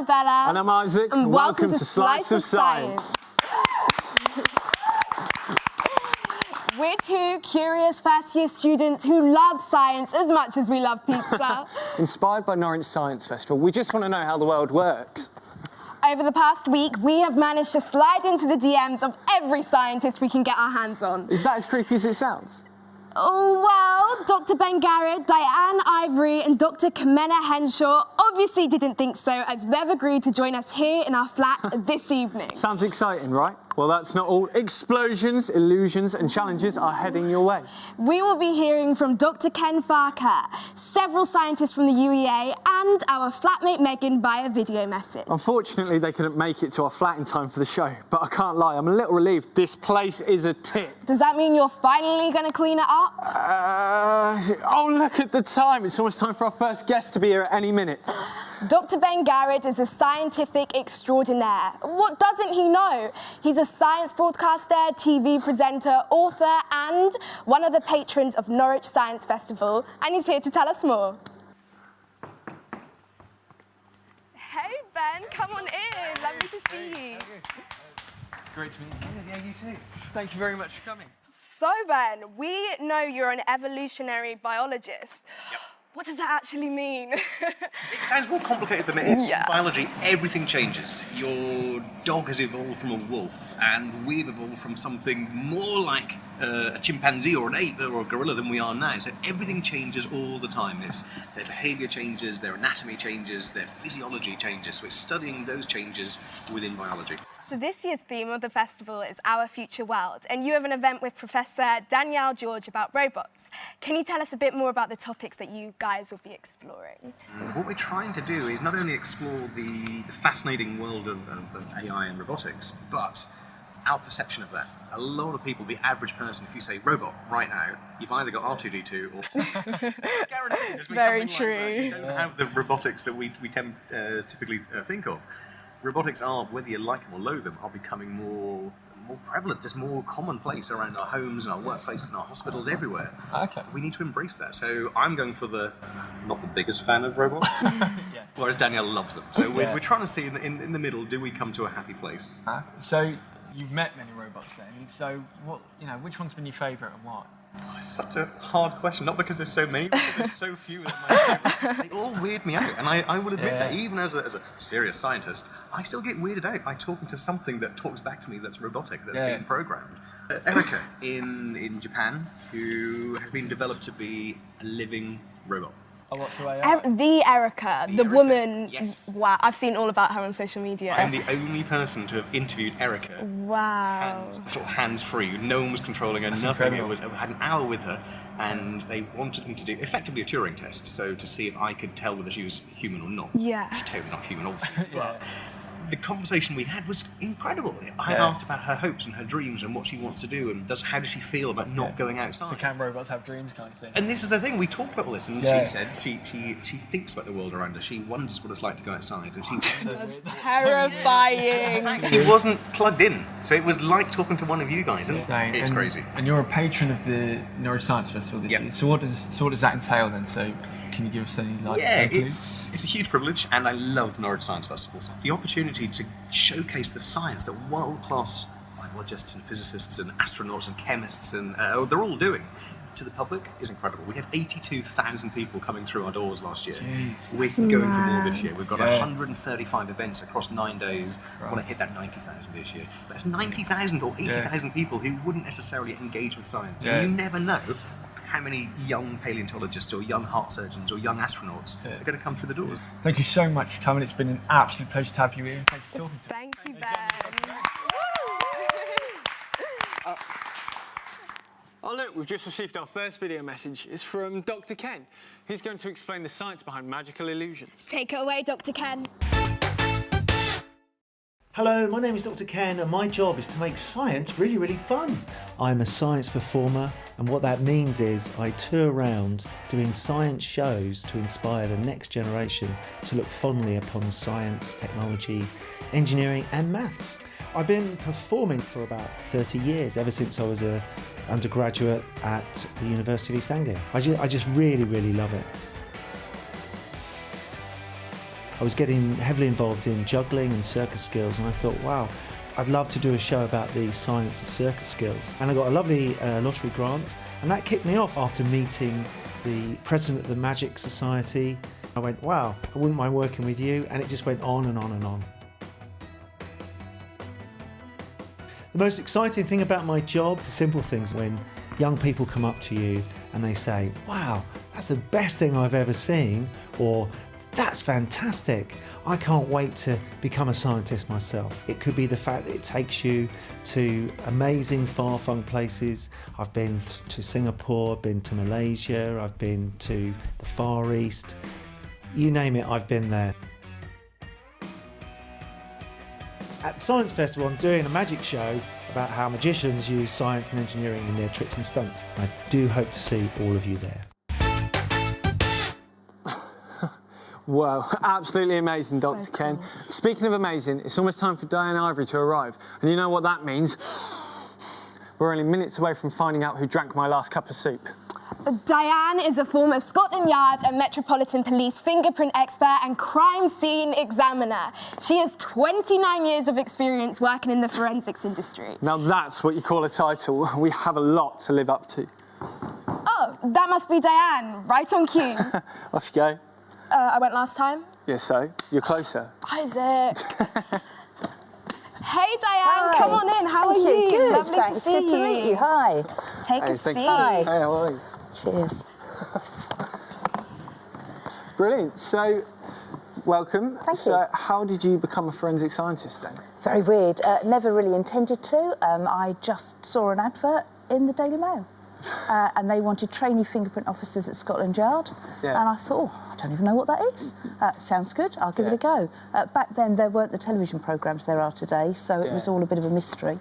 Bella. And I'm Isaac. And welcome to Slice of Science. We're two curious first-year students who love science as much as we love pizza. Inspired by Norwich Science Festival, we just want to know how the world works. Over the past week, we have managed to slide into the DMs of every scientist we can get our hands on. Is that as creepy as it sounds? Oh, well, Dr Ben Garrod, Diane, Ivory and Dr Henshaw obviously didn't think so, as they've agreed to join us here in our flat this evening. Sounds exciting, right? Well, that's not all. Explosions, illusions and challenges are heading your way. We will be hearing from Dr Ken Farquhar, several scientists from the UEA and our flatmate Megan via video message. Unfortunately, they couldn't make it to our flat in time for the show, but I can't lie, I'm a little relieved. This place is a tip. Does that mean you're finally going to clean it up? Oh, look at the time. It's almost time for our first guest to be here at any minute. Dr Ben Garrod is a scientific extraordinaire. What doesn't he know? He's a science broadcaster, TV presenter, author and one of the patrons of Norwich Science Festival, and he's here to tell us more. Hey Ben, come on in. Lovely to see you. Great to meet you. Yeah, you too. Thank you very much for coming. So Ben, we know you're an evolutionary biologist. Yep. What does that actually mean? It sounds more complicated than it is. Yeah. In biology, everything changes. Your dog has evolved from a wolf, and we've evolved from something more like a chimpanzee or an ape or a gorilla than we are now. So everything changes all the time. Their behaviour changes, their anatomy changes, their physiology changes. So it's studying those changes within biology. So this year's theme of the festival is Our Future World, and you have an event with Professor Danielle George about robots. Can you tell us a bit more about the topics that you guys will be exploring? What we're trying to do is not only explore the fascinating world of AI and robotics, but our perception of that. A lot of people, the average person, if you say robot right now, you've either got R2-D2 or guaranteed. There's Very something true. Like that. You don't have the robotics that we typically think of. Robotics are, whether you like them or loathe them, are becoming more prevalent, just more commonplace around our homes and our workplaces and our hospitals everywhere. Okay. We need to embrace that. So I'm going for not the biggest fan of robots, whereas Danielle loves them. So we're trying to see in the middle, do we come to a happy place? So you've met many robots then. So which one's been your favourite and why? Oh, it's such a hard question, not because there's so many, but because there's so few of my They all weird me out, and I will admit that even as a serious scientist, I still get weirded out by talking to something that talks back to me that's robotic, that's being programmed. Erica in Japan, who has been developed to be a living robot. Oh, what's the way The Erica, the Erica, woman. yes. Wow, I've seen all about her on social media. I'm the only person to have interviewed Erica. Wow. Hands-free. No one was controlling her, nothing. Incredible. I had an hour with her, and they wanted me to do effectively a Turing test, so to see if I could tell whether she was human or not. Yeah. She's totally not human, obviously, but the conversation we had was incredible. I asked about her hopes and her dreams and what she wants to do, and how does she feel about not going outside. So can robots have dreams kind of thing? And this is the thing, we talked about all this, and she said she thinks about the world around her, she wonders what it's like to go outside, and she... That's terrifying. He wasn't plugged in, so it was like talking to one of you guys, and it's crazy. And you're a patron of the Norwich Science Festival this year. So what does that entail then? So can you give us any it's a huge privilege, and I love Norwich Science Festival. The opportunity to showcase the science that world-class biologists and physicists and astronauts and chemists and they're all doing to the public is incredible. We had 82,000 people coming through our doors last year. Jeez. We're going for more this year. We've got 135 events across 9 days. I want to hit that 90,000 this year. But that's 90,000 or 80,000 people who wouldn't necessarily engage with science. And you never know how many young paleontologists or young heart surgeons or young astronauts are going to come through the doors. Thank you so much for coming. It's been an absolute pleasure to have you here. And thanks for talking to us. Thank you, Ben. Oh look, we've just received our first video message. It's from Dr Ken. He's going to explain the science behind magical illusions. Take it away, Dr Ken. Hello, my name is Dr Ken and my job is to make science really, really fun. I'm a science performer, and what that means is I tour around doing science shows to inspire the next generation to look fondly upon science, technology, engineering and maths. I've been performing for about 30 years, ever since I was an undergraduate at the University of East Anglia. I just really, really love it. I was getting heavily involved in juggling and circus skills, and I thought, wow, I'd love to do a show about the science of circus skills. And I got a lovely lottery grant, and that kicked me off after meeting the president of the Magic Society. I went, wow, I wouldn't mind working with you, and it just went on and on and on. The most exciting thing about my job, the simple things, when young people come up to you and they say, wow, that's the best thing I've ever seen, or that's fantastic, I can't wait to become a scientist myself. It could be the fact that it takes you to amazing far-flung places. I've been to Singapore, I've been to Malaysia, I've been to the Far East. You name it, I've been there. At the Science Festival, I'm doing a magic show about how magicians use science and engineering in their tricks and stunts. I do hope to see all of you there. Wow, absolutely amazing, Dr. Ken. cool. Speaking of amazing, it's almost time for Diane and Ivory to arrive. And you know what that means? We're only minutes away from finding out who drank my last cup of soup. Diane is a former Scotland Yard and Metropolitan Police fingerprint expert and crime scene examiner. She has 29 years of experience working in the forensics industry. Now that's what you call a title. We have a lot to live up to. Oh, that must be Diane, right on cue. Off you go. I went last time. Yes, so you're closer. Isaac. Hey, Diane, Hi. come on in. How Thank are you? Good, Lovely thanks. to see Good to meet you. Hi. Take Hey, a thank seat. you. Hi. Hey, how are you? Cheers. Brilliant. So, welcome. Thank so, you. how did you become a forensic scientist then? Very weird. Never really intended to. I just saw an advert in the Daily Mail. And they wanted trainee fingerprint officers at Scotland Yard. Yeah. And I thought, oh, I don't even know what that is. Sounds good, I'll give it a go. Back then, there weren't the television programmes there are today, so it was all a bit of a mystery.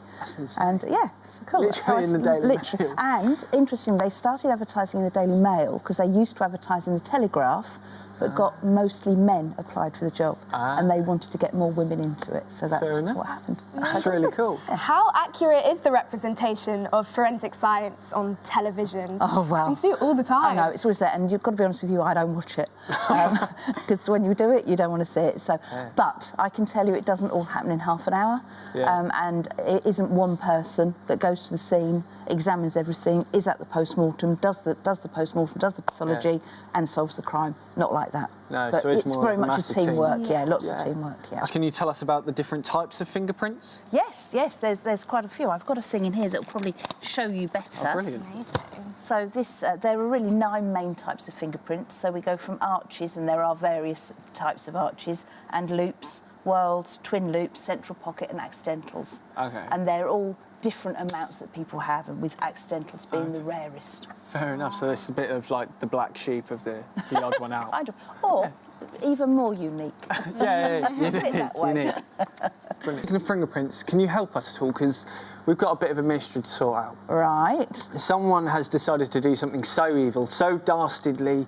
And yeah, it's cool. That's how Literally in the Daily Mail. And interestingly, they started advertising in the Daily Mail because they used to advertise in the Telegraph, but got mostly men applied for the job, and they wanted to get more women into it. So that's what happens. That's really cool. How accurate is the representation of forensic science on television? Oh, well. We see it all the time. I know, it's always there, and you've got to be honest with you, I don't watch it. Because when you do it, you don't want to see it. So, but I can tell you it doesn't all happen in half an hour. And it isn't one person that goes to the scene, examines everything, is at the post-mortem, does the post-mortem, does the pathology, and solves the crime. Not like that. No, but so it's more very like a much a massive team. teamwork. Yeah, lots of teamwork. Yeah. Can you tell us about the different types of fingerprints? Yes, there's quite a few. I've got a thing in here that will probably show you better. Oh, brilliant. So this, there are really 9 main types of fingerprints. So we go from arches, and there are various types of arches, and loops, whorls, twin loops, central pocket, and accidentals. Okay. And they're all different amounts that people have, and with accidentals being the rarest. Fair enough. So it's a bit of like the black sheep of the odd one out. Kind of. Or even more unique. Unique. that way. Unique. Brilliant. Speaking of fingerprints, can you help us at all? Because we've got a bit of a mystery to sort out. Right. Someone has decided to do something so evil, so dastardly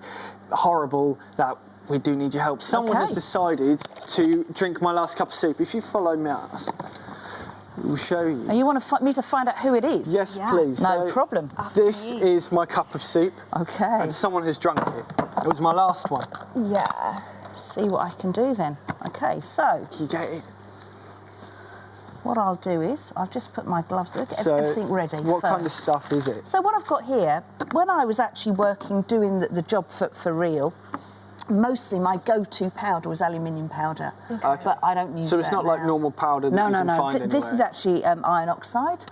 horrible that we do need your help. Someone has decided to drink my last cup of soup. If you follow me out, we'll show you. And you want me to find out who it is? Yes, please. No problem. This is my cup of soup. Okay. And someone has drunk it. It was my last one. Yeah. See what I can do then. Okay, so. You get it? What I'll do is, I'll just put my gloves on, get So everything ready what first. kind of stuff is it? So what I've got here, when I was actually working, doing the job for real, mostly my go-to powder was aluminium powder, but I don't use that. So it's not like normal powder that you can find anywhere? This is actually iron oxide,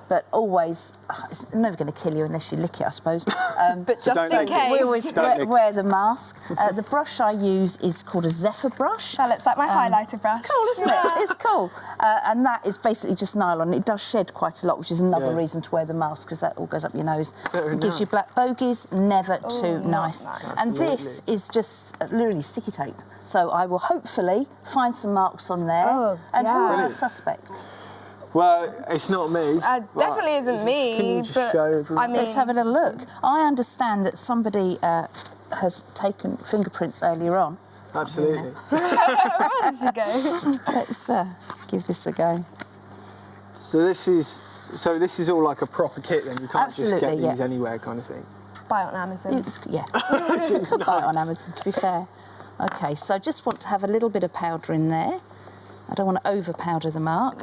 but always, it's never going to kill you unless you lick it, I suppose. But just in case. We always wear the mask. The brush I use is called a Zephyr brush. That looks like my highlighter brush. It's cool, isn't it? It's cool. And that is basically just nylon. It does shed quite a lot, which is another reason to wear the mask, because that all goes up your nose. It gives you black bogies, never too nice. And this is just literally sticky tape. So I will hopefully find some marks on there. And who are the suspects? Well, it's not me. Definitely isn't me. Can you just show everyone? Let's have a little look. I understand that somebody has taken fingerprints earlier on. Absolutely. Where did you go? Let's give this a go. So this is all like a proper kit then? You can't just get these anywhere kind of thing? Buy it on Amazon. You could buy it on Amazon, to be fair. Okay, so I just want to have a little bit of powder in there. I don't want to over-powder the mark.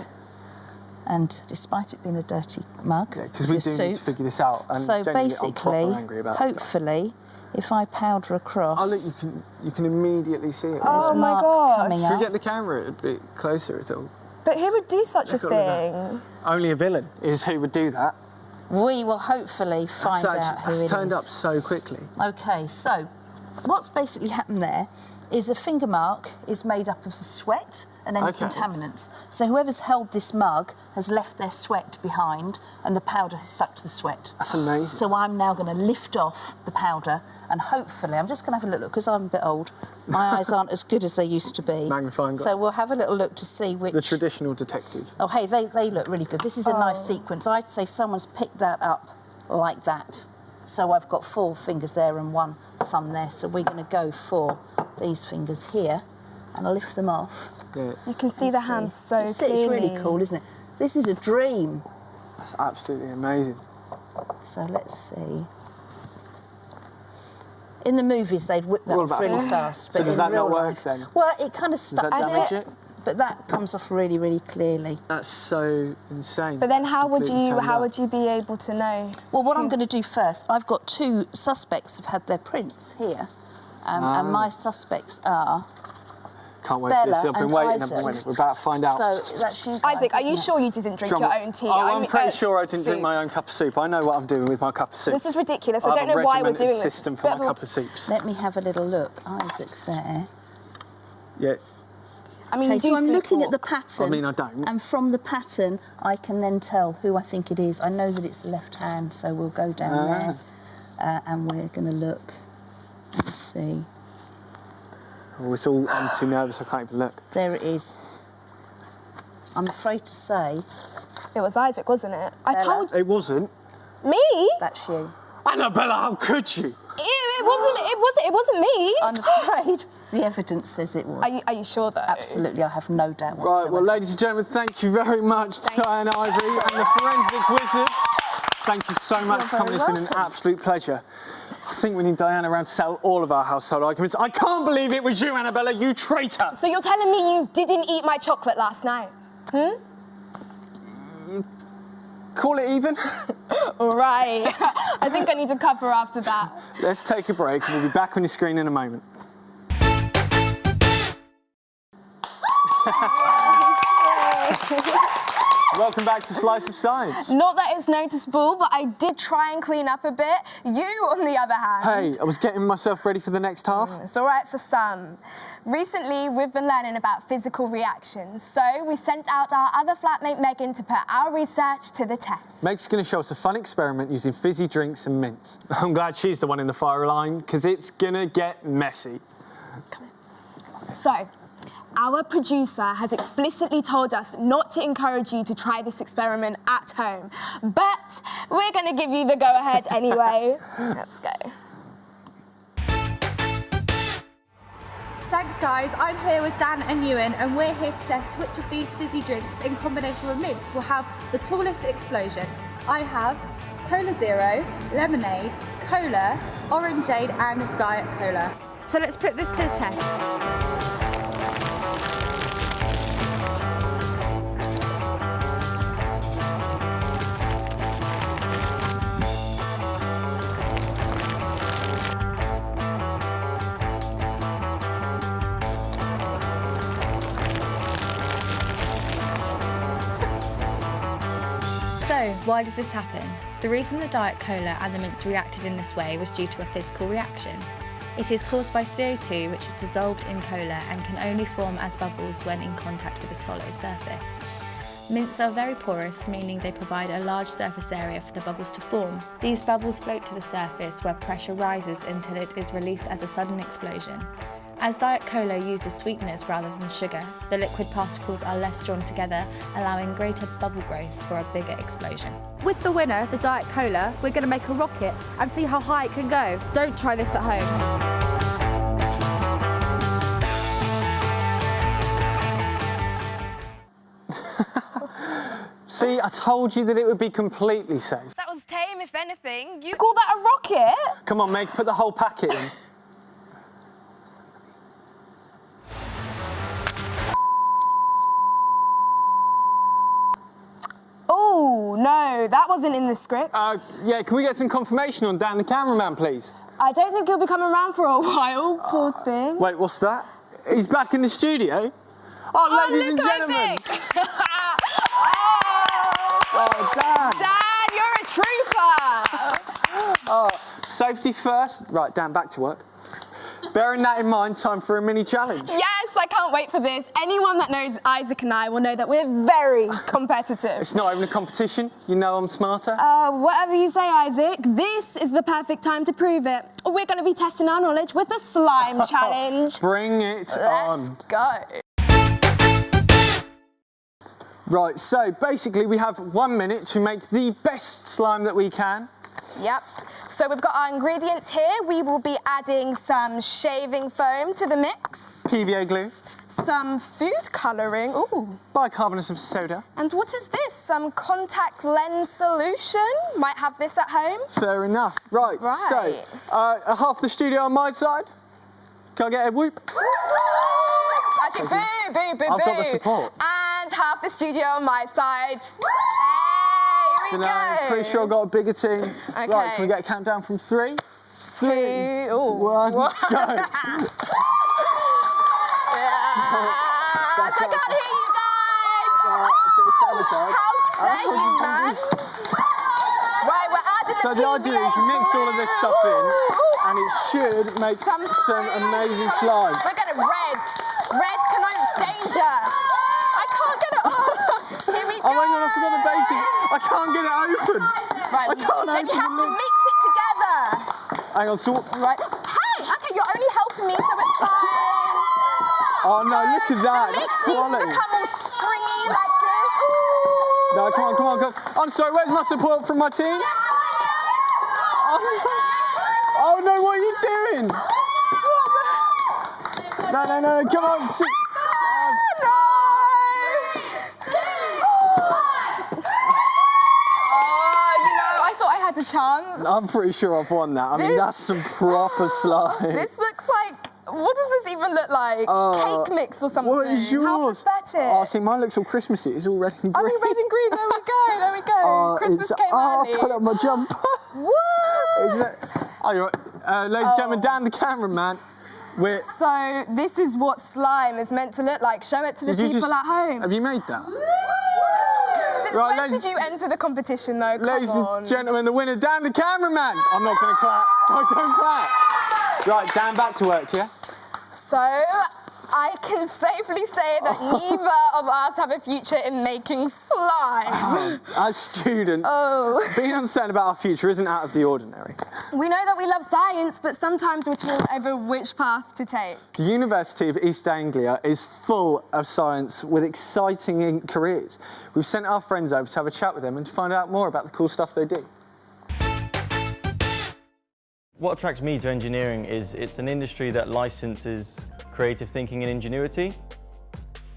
And despite it being a dirty mug, because we do need to figure this out. And so basically, I'm angry about hopefully, if I powder across... Oh, look, you can immediately see it. Oh, my gosh. Coming Can up. we get the camera a bit closer at all? But who would do such a thing? Only a villain is who would do that. We will hopefully find out who it is. It's turned up so quickly. OK, so what's basically happened there is a finger mark is made up of the sweat and any contaminants. So whoever's held this mug has left their sweat behind and the powder has stuck to the sweat. That's amazing. So I'm now going to lift off the powder and hopefully, I'm just going to have a little look because I'm a bit old. My eyes aren't as good as they used to be. Magnifying glass. So we'll have a little look to see which... The traditional detective. Oh, hey, they look really good. This is a nice sequence. I'd say someone's picked that up like that. So I've got 4 fingers there and 1 thumb there. So we're going to go for these fingers here and lift them off. Yeah. You can see the hands so clearly. It's really cool, isn't it? This is a dream. That's absolutely amazing. So let's see. In the movies, they'd whip that off really fast. So but does in that real not work life, then? Well, it kind of stuck. Does that damage it? But that comes off really, really clearly. That's so insane. But then how would you be able to know? Well, what I'm going to do first, I've got 2 suspects who've had their prints here. And my suspects are... Can't wait for this. I've been waiting. Isaac. We're about to find out. So that's you guys, Isaac, are you isn't it? sure you didn't drink your own tea? Oh, I'm pretty sure I didn't drink my own cup of soup. I know what I'm doing with my cup of soup. This is ridiculous. I I don't know why we're doing this. system for my cup of soups. Let me have a little look. Isaac there. Yeah. I mean, Okay, so I'm looking at the pattern. I mean, I don't. And from the pattern, I can then tell who I think it is. I know that it's the left hand, so we'll go down there. And we're going to look and see. Oh, it's all... I'm too nervous. I can't even look. There it is. I'm afraid to say... It was Isaac, wasn't it? I told you. It wasn't. Me? That's you. Annabella, how could you? It wasn't me. I'm afraid the evidence says it was. Are you sure, though? Absolutely, I have no doubt whatsoever. Right, well, ladies and gentlemen, thank you very much, Diane, Ivory, and the Forensic Wizard. Thank you so much for coming. It's been an absolute pleasure. I think we need Diane around to settle all of our household arguments. I can't believe it was you, Annabella, you traitor! So you're telling me you didn't eat my chocolate last night? Call it even. Right. I think I need to cover after that. Let's take a break and we'll be back on your screen in a moment. Welcome back to Slice of Science. Not that it's noticeable, but I did try and clean up a bit. You, on the other hand... Hey, I was getting myself ready for the next half. It's all right for some. Recently, we've been learning about physical reactions, so we sent out our other flatmate Megan to put our research to the test. Meg's going to show us a fun experiment using fizzy drinks and mints. I'm glad she's the one in the fire line, because it's going to get messy. So, our producer has explicitly told us not to encourage you to try this experiment at home, but we're going to give you the go-ahead anyway. Let's go. Thanks guys, I'm here with Dan and Ewan and we're here to test which of these fizzy drinks in combination with mints will have the tallest explosion. I have Cola Zero, Lemonade, Cola, Orangeade and Diet Cola. So let's put this to the test. So, why does this happen? The reason the Diet Cola and the mints reacted in this way was due to a physical reaction. It is caused by CO2, which is dissolved in cola and can only form as bubbles when in contact with a solid surface. Mints are very porous, meaning they provide a large surface area for the bubbles to form. These bubbles float to the surface where pressure rises until it is released as a sudden explosion. As Diet Cola uses sweeteners rather than sugar, the liquid particles are less drawn together, allowing greater bubble growth for a bigger explosion. With the winner, the Diet Cola, we're going to make a rocket and see how high it can go. Don't try this at home. See, I told you that it would be completely safe. That was tame, if anything. You call that a rocket? Come on, Meg, put the whole packet in. no, that wasn't in the script. Yeah, can we get some confirmation on Dan the cameraman, please? I don't think he'll be coming around for a while, poor thing. Wait, what's that? He's back in the studio? Oh, ladies and gentlemen! Oh, Dan! Dan, you're a trooper! Oh, safety first. Right, Dan, back to work. Bearing that in mind, time for a mini challenge. Yes, I can't wait for this. Anyone that knows Isaac and I will know that we're very competitive. It's not even a competition. You know I'm smarter. Whatever you say, Isaac. This is the perfect time to prove it. We're going to be testing our knowledge with the slime challenge. Bring it on. Let's go. Right, so basically we have 1 minute to make the best slime that we can. Yep. So we've got our ingredients here. We will be adding some shaving foam to the mix. PVA glue. Some food colouring. Ooh. Bicarbonate of soda. And what is this? Some contact lens solution? Might have this at home. Fair enough. Right. So, half the studio on my side. Can I get a whoop? Actually, boo, boo, boo, I've boo. got the support. And half the studio on my side. Hey, here we go. I'm pretty sure I've got a bigger team. Okay. Right, can we get a countdown from 3, 2, 1, go. I can't hear you guys. How dare you, man? Right, we're adding So the idea is mix all of this stuff in, and it should make some amazing slime. We're going red. Red connotes danger. I can't get it off. Here we go. Oh my God, I forgot the baking. I can't get it open. Right, I can't then open you have the to lid. mix it together. Hang on, so... Right. Hey, okay, you're only helping me, so it's fine. Oh no, look at that. The mix That's needs to quality. become all stringy like this. Ooh. No, come on, come on, come on. I'm sorry, where's my support from my team? Oh no, what are you doing? No, no, no, come on. A chance. I'm pretty sure I've won that. I mean, that's some proper slime. This looks like, what does this even look like? Cake mix or something? What is yours? How pathetic. Oh, see, mine looks all Christmassy. It's all red and green. I mean, red and green, there we go, there we go. Christmas came early. I've put up my jumper. What? Oh, you're right. Ladies and gentlemen, Dan the cameraman. So, this is what slime is meant to look like. Show it to the people at home. Have you made that? Since when did you enter the competition, though? Ladies and gentlemen, the winner, Dan the cameraman. I'm not going to clap. I don't clap. Right, Dan, back to work, yeah? So, I can safely say that neither of us have a future in making slime. As students, being uncertain about our future isn't out of the ordinary. We know that we love science, but sometimes we're torn over which path to take. The University of East Anglia is full of science with exciting careers. We've sent our friends over to have a chat with them and to find out more about the cool stuff they do. What attracts me to engineering is it's an industry that licenses creative thinking and ingenuity.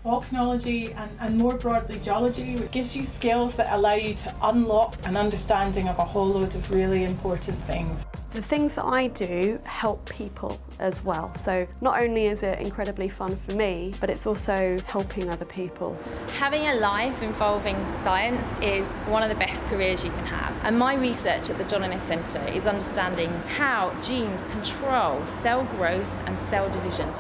Volcanology and more broadly geology gives you skills that allow you to unlock an understanding of a whole load of really important things. The things that I do help people as well, so not only is it incredibly fun for me, but it's also helping other people. Having a life involving science is one of the best careers you can have, and my research at the John Innes Centre is understanding how genes control cell growth and cell division.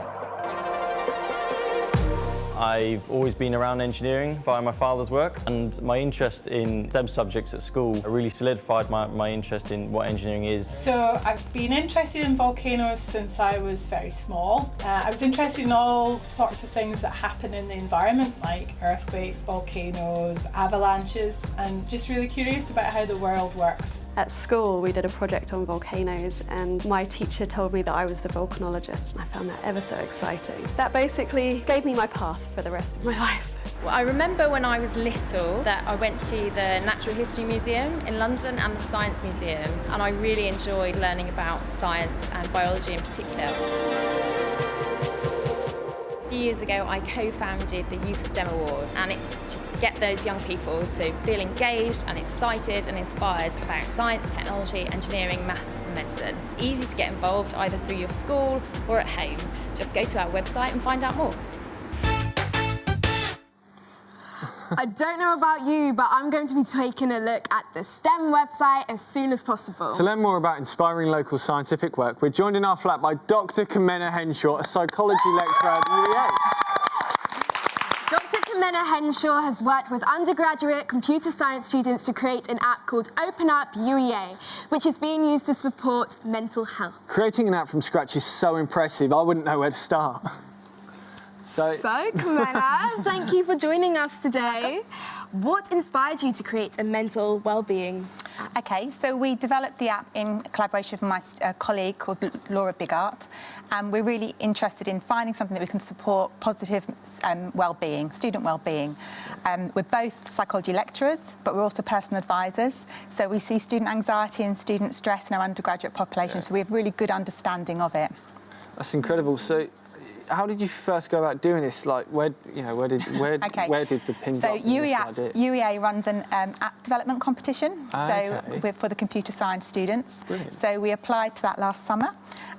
I've always been around engineering via my father's work, and my interest in STEM subjects at school really solidified my interest in what engineering is. So I've been interested in volcanoes since I was very small. I was interested in all sorts of things that happen in the environment, like earthquakes, volcanoes, avalanches, and just really curious about how the world works. At school we did a project on volcanoes, and my teacher told me that I was the volcanologist, and I found that ever so exciting. That basically gave me my path for the rest of my life. Well, I remember when I was little that I went to the Natural History Museum in London and the Science Museum, and I really enjoyed learning about science and biology in particular. A few years ago I co-founded the Youth STEM Award, and it's to get those young people to feel engaged and excited and inspired about science, technology, engineering, maths and medicine. It's easy to get involved either through your school or at home. Just go to our website and find out more. I don't know about you, but I'm going to be taking a look at the STEM website as soon as possible. To learn more about inspiring local scientific work, we're joined in our flat by Dr Henshaw, a psychology lecturer at UEA. Dr Henshaw has worked with undergraduate computer science students to create an app called Open Up UEA, which is being used to support mental health. Creating an app from scratch is so impressive, I wouldn't know where to start. So Kamena, thank you for joining us today. What inspired you to create a mental well-being app? OK, so we developed the app in collaboration with my colleague called Laura Bigart, and we're really interested in finding something that we can support positive well-being, student well-being. We're both psychology lecturers, but we're also personal advisors, so we see student anxiety and student stress in our undergraduate population, so we have really good understanding of it. That's incredible. So, how did you first go about doing this? Like, where did the pin So drop in this idea? UEA runs an app development competition. Okay. So for the computer science students. Brilliant. So we applied to that last summer.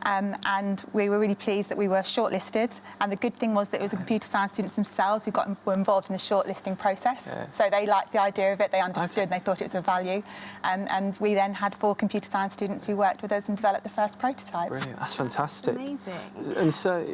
And we were really pleased that we were shortlisted. And the good thing was that it was the computer science students themselves who were involved in the shortlisting process. Yeah. So they liked the idea of it, they understood, and they thought it was of value. And we then had 4 computer science students who worked with us and developed the first prototype. Brilliant, that's fantastic. Amazing. And so,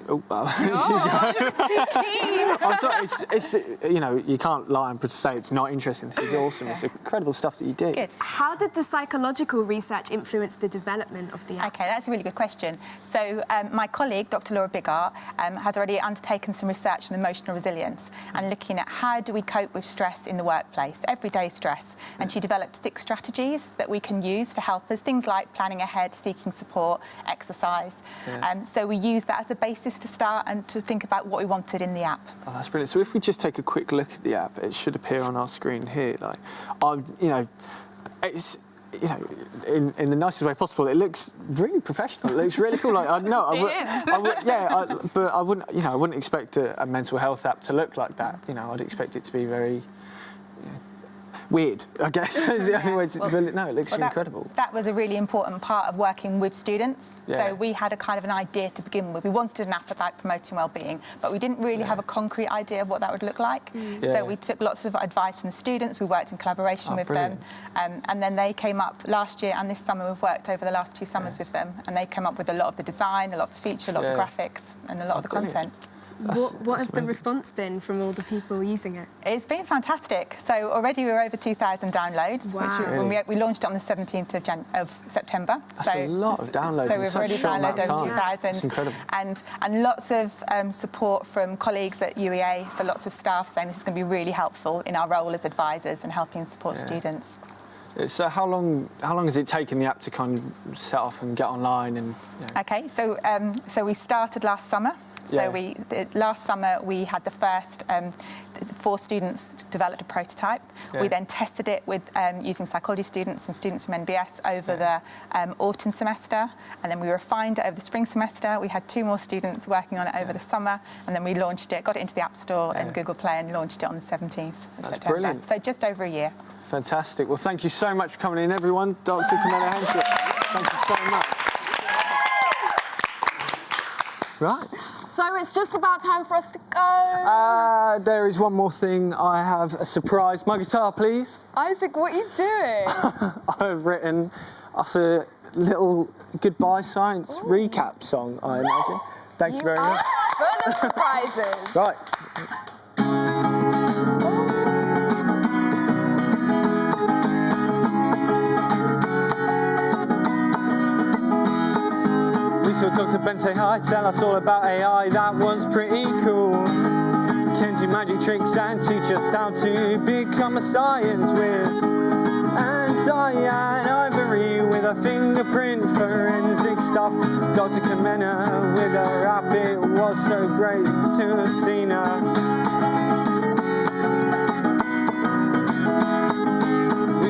Too keen. I'm sorry, it's you know, you can't lie and say it's not interesting. This is awesome. It's incredible stuff that you do. Good. How did the psychological research influence the development of the app? OK, that's a really good question. So my colleague, Dr Laura Bigart, has already undertaken some research on emotional resilience and looking at how do we cope with stress in the workplace, everyday stress. And she developed 6 strategies that we can use to help us, things like planning ahead, seeking support, exercise. Yeah. So we use that as a basis to start and to think about what we wanted in the app. Oh, that's brilliant. So if we just take a quick look at the app, it should appear on our screen here. Like, you know, it's, you know, in the nicest way possible. It looks really professional. It looks really cool. Like, I wouldn't, you know, I wouldn't expect a mental health app to look like that. You know, I'd expect it to be very weird, I guess, is the only way to develop it. No, it looks incredible. That was a really important part of working with students. Yeah. So we had a kind of an idea to begin with. We wanted an app about promoting wellbeing, but we didn't really have a concrete idea of what that would look like. Yeah. So we took lots of advice from the students. We worked in collaboration with them. And then they came up last year and this summer. We've worked over the last 2 summers with them, and they came up with a lot of the design, a lot of the feature, a lot of the graphics, and a lot of the content. What has the response been from all the people using it? It's been fantastic. So already we're over 2,000 downloads, which we launched it on the 17th of September. That's a lot of downloads. So we've already downloaded over 2,000. It's incredible. And lots of support from colleagues at UEA, so lots of staff saying this is going to be really helpful in our role as advisors and helping support students. So how long has it taken the app to kind of set off and get online? And OK, so we started last summer. So last summer we had the first 4 students developed a prototype. Yeah. We then tested it with using psychology students and students from NBS over the autumn semester, and then we refined it over the spring semester. We had 2 more students working on it over the summer, and then we launched it, got it into the App Store and Google Play, and launched it on the 17th of September. Brilliant. So just over a year. Fantastic. Well, thank you so much for coming in, everyone. Dr Henshaw, thank you so much. Right. So it's just about time for us to go. There is one more thing. I have a surprise. My guitar, please. Isaac, what are you doing? I've written us a little goodbye science recap song, I imagine. Thank you very much. Full of surprises. Right. Dr. Ben say hi, tell us all about AI, that one's pretty cool. Can do magic tricks and teach us how to become a science whiz. And Diane, Ivory with a fingerprint forensic stuff. Dr. Kamena with her app, it was so great to have seen her.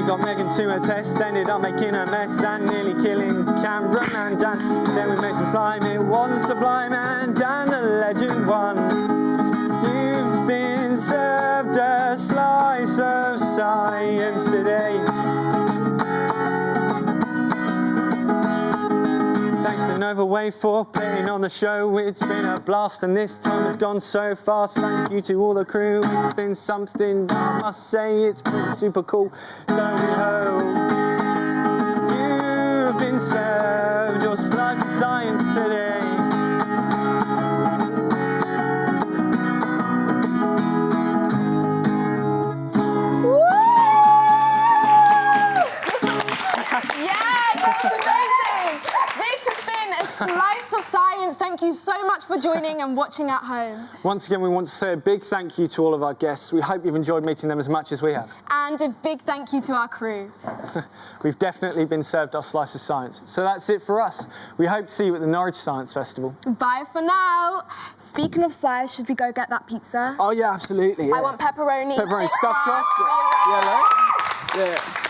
Got Megan to a test, ended up making a mess and nearly killing Cameron and Dan. Then we made some slime, it wasn't sublime, and Dan the legend won. You've been served a slice of science today. Thanks to Novo Wave DJ for playing on the show. It's been a blast and this time has gone so fast. Thank you to all the crew. It's been something that I must say, it's been super cool. So we hope you've been served your slice of science today. Slice of Science, thank you so much for joining and watching at home. Once again, we want to say a big thank you to all of our guests. We hope you've enjoyed meeting them as much as we have. And a big thank you to our crew. We've definitely been served our slice of science. So that's it for us. We hope to see you at the Norwich Science Festival. Bye for now. Speaking of slice, should we go get that pizza? Oh yeah, absolutely. Yeah. I want pepperoni. Pepperoni stuffed crust. Yeah.